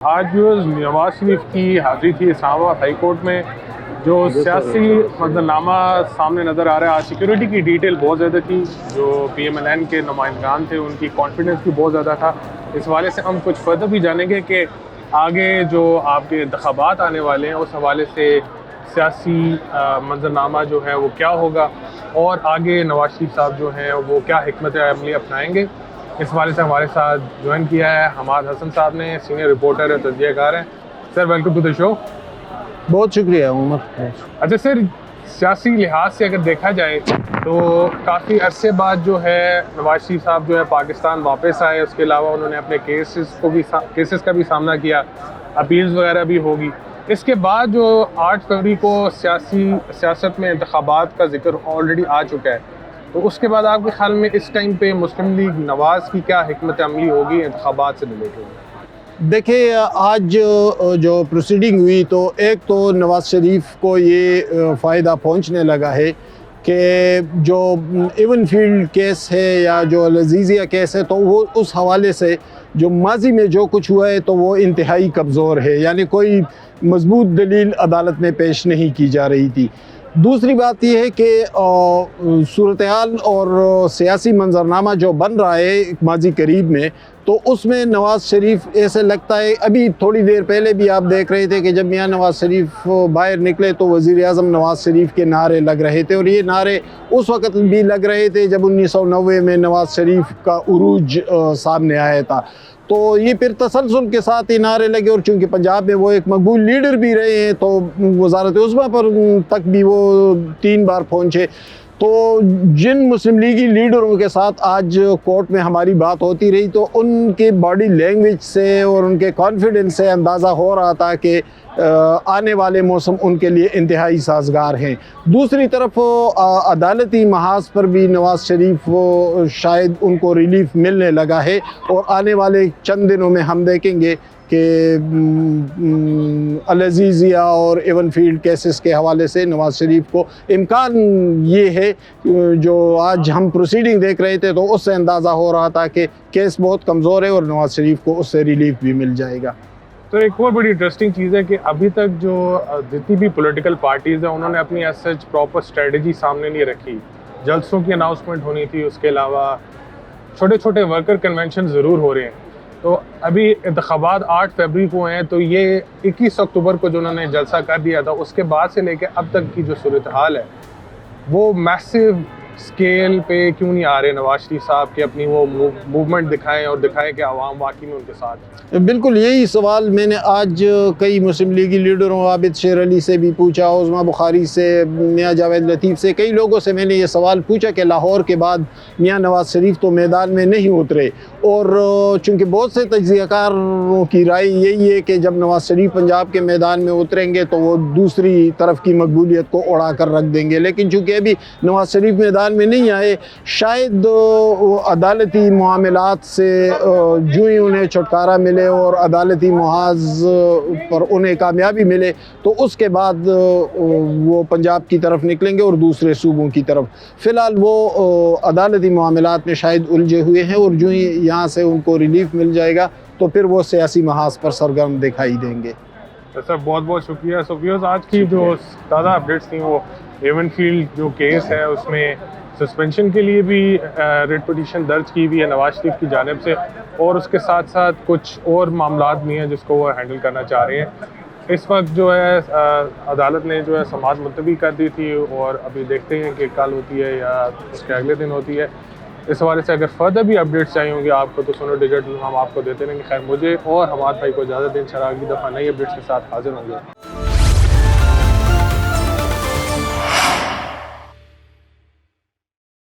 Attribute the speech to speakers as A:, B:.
A: آج جو نواز شریف کی حاضری تھی اسلام آباد ہائی کورٹ میں، جو سیاسی منظرنامہ سامنے نظر آ رہا ہے، آج سیکیورٹی کی ڈیٹیل بہت زیادہ تھی. جو پی ایم ایل این کے نمائندگان تھے ان کی کانفیڈنس بھی بہت زیادہ تھا. اس حوالے سے ہم کچھ فردر بھی جانیں گے کہ آگے جو آپ کے انتخابات آنے والے ہیں اس حوالے سے سیاسی منظرنامہ جو ہے وہ کیا ہوگا، اور آگے نواز شریف صاحب جو ہیں وہ کیا حکمت عملی اپنائیں گے. اس حوالے سے ہمارے ساتھ جوائن کیا ہے حماد حسن صاحب نے، سینئر رپورٹر تجزیہ کار ہیں. سر ویلکم ٹو دا شو.
B: بہت شکریہ عمر.
A: اچھا سر، سیاسی لحاظ سے اگر دیکھا جائے تو کافی عرصے بعد جو ہے نواز شریف صاحب جو ہے پاکستان واپس آئے. اس کے علاوہ انہوں نے اپنے کیسز کا بھی سامنا کیا، اپیلز وغیرہ بھی ہوگی. اس کے بعد جو 8 فروری کو سیاست میں انتخابات کا ذکر آلریڈی آ چکا ہے، تو اس کے بعد آپ کے خیال میں اس ٹائم پہ مسلم لیگ نواز کی کیا حکمت عملی ہوگی انتخابات سے ریلیٹڈ؟
B: دیکھیں، آج جو پروسیڈنگ ہوئی تو ایک تو نواز شریف کو یہ فائدہ پہنچنے لگا ہے کہ جو ایون فیلڈ کیس ہے یا جو العزیزیہ کیس ہے، تو وہ اس حوالے سے جو ماضی میں جو کچھ ہوا ہے تو وہ انتہائی کمزور ہے، یعنی کوئی مضبوط دلیل عدالت میں پیش نہیں کی جا رہی تھی. دوسری بات یہ ہے کہ صورتحال اور سیاسی منظرنامہ جو بن رہا ہے ماضی قریب میں، تو اس میں نواز شریف ایسے لگتا ہے، ابھی تھوڑی دیر پہلے بھی آپ دیکھ رہے تھے کہ جب میاں نواز شریف باہر نکلے تو وزیر اعظم نواز شریف کے نعرے لگ رہے تھے، اور یہ نعرے اس وقت بھی لگ رہے تھے جب 1990 میں نواز شریف کا عروج سامنے آیا تھا. تو یہ پھر تسلسل کے ساتھ ہی نعرے لگے، اور چونکہ پنجاب میں وہ ایک مقبول لیڈر بھی رہے ہیں تو وزارت عظمیٰ پر تک بھی وہ 3 بار پہنچے. تو جن مسلم لیگی لیڈروں کے ساتھ آج کورٹ میں ہماری بات ہوتی رہی تو ان کے باڈی لینگویج سے اور ان کے کانفیڈنس سے اندازہ ہو رہا تھا کہ آنے والے موسم ان کے لیے انتہائی سازگار ہیں. دوسری طرف عدالتی محاذ پر بھی نواز شریف شاید ان کو ریلیف ملنے لگا ہے، اور آنے والے چند دنوں میں ہم دیکھیں گے کہ العزیزیہ اور ایون فیلڈ کیسز کے حوالے سے نواز شریف کو امکان یہ ہے، جو آج ہم پروسیڈنگ دیکھ رہے تھے تو اس سے اندازہ ہو رہا تھا کہ کیس بہت کمزور ہے اور نواز شریف کو اس سے ریلیف بھی مل جائے گا.
A: تو ایک اور بڑی انٹرسٹنگ چیز ہے کہ ابھی تک جو جتنی بھی پولیٹیکل پارٹیز ہیں انہوں نے اپنی ایز سچ پراپر اسٹریٹجی سامنے نہیں رکھی. جلسوں کی اناؤنسمنٹ ہونی تھی، اس کے علاوہ چھوٹے چھوٹے ورکر کنونشن ضرور ہو رہے ہیں. تو ابھی انتخابات 8 فروری کو ہیں، تو یہ 21 اکتوبر کو جو انہوں نے جلسہ کر دیا تھا، اس کے بعد سے لے کے اب تک کی جو صورتحال ہے وہ میسیو اسکیل پہ کیوں نہیں آ رہے نواز شریف صاحب کے اپنی وہ موومنٹ دکھائیں اور دکھائیں کہ عوام واقعی میں ان کے ساتھ؟
B: بالکل یہی سوال میں نے آج کئی مسلم لیگی لیڈروں، عابد شیر علی سے بھی پوچھا، عظمیٰ بخاری سے، میاں جاوید لطیف سے، کئی لوگوں سے میں نے یہ سوال پوچھا کہ لاہور کے بعد میاں نواز شریف تو میدان میں نہیں اترے، اور چونکہ بہت سے تجزیہ کاروں کی رائے یہی ہے کہ جب نواز شریف پنجاب کے میدان میں اتریں گے تو وہ دوسری طرف کی مقبولیت کو اڑا کر رکھ دیں گے. لیکن چونکہ ابھی نواز شریف میدان میں نہیں آئے، شاید عدالتی معاملات سے جو ہی انہیں چھٹکارا ملے اور عدالتی محاذ پر انہیں کامیابی ملے تو اس کے بعد وہ پنجاب کی طرف نکلیں گے اور دوسرے صوبوں کی طرف. فی الحال وہ عدالتی معاملات میں شاید الجھے ہوئے ہیں، اور جو ہی یہاں سے ان کو ریلیف مل جائے گا تو پھر وہ سیاسی محاذ پر سرگرم دکھائی دیں گے.
A: سر بہت بہت شکریہ. سو ویورز، آج کی جو تازہ اپڈیٹس تھیں وہ ایون فیلڈ جو کیس ہے اس میں سسپینشن کے لیے بھی ریٹ پٹیشن درج کی ہوئی ہے نواز شریف کی جانب سے، اور اس کے ساتھ ساتھ کچھ اور معاملات بھی ہیں جس کو وہ ہینڈل کرنا چاہ رہے ہیں. اس وقت جو ہے عدالت نے جو ہے سماعت ملتوی کر دی تھی، اور ابھی دیکھتے ہیں کہ کل ہوتی ہے یا اس کے اگلے دن ہوتی ہے. اس حوالے سے اگر فردر بھی اپڈیٹس چاہیے ہوں گے آپ کو تو سنو ڈیجیٹل ہم آپ کو دیتے رہیں گے. خیر، مجھے اور حماد بھائی کو اجازت دیں، انشاءاللہ اگلی دفعہ نئی اپڈیٹس کے ساتھ حاضر ہوں گے.